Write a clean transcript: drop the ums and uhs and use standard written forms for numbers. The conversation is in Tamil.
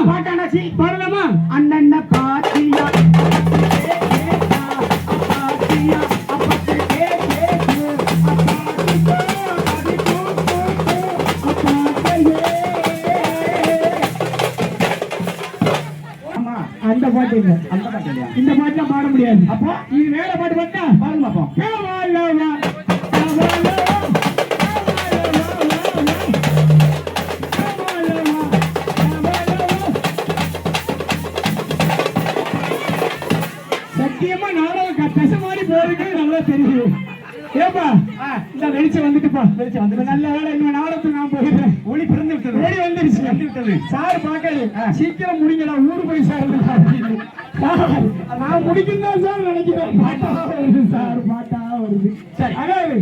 பாட்டானாச்சி பாடலாமா? அண்ணன்ன பாத்தியா அந்த பாட்டு இல்ல, அந்த பாட்டு இல்லையா? இந்த பாட்டுலாம் பாட முடியாது. அப்போ இது வேற பாட்டு பாட்டா பாருங்க அப்போ. சத்தியமா நாடகம் பெச மாதிரி போறதுக்கு நல்லா தெரியும். ஏப்பா இந்த வெளிச்சம் வந்துட்டுப்பா, வெளிச்சம் வந்து நல்ல வேலை. இன்னும் நாடகத்துக்கு நான் போயிடுறேன். ஒளி பிறந்து விட்டது, ஓடி வந்துருச்சு, வந்து விட்டது. சார் பாக்காது, சீக்கிரம் முடிங்கடா, ஊரு போய் சார். நான் முடிக்கும் தான் சார் நினைக்கிறேன். பாட்டா வருது சார், பாட்டா வருது. சரி, அதாவது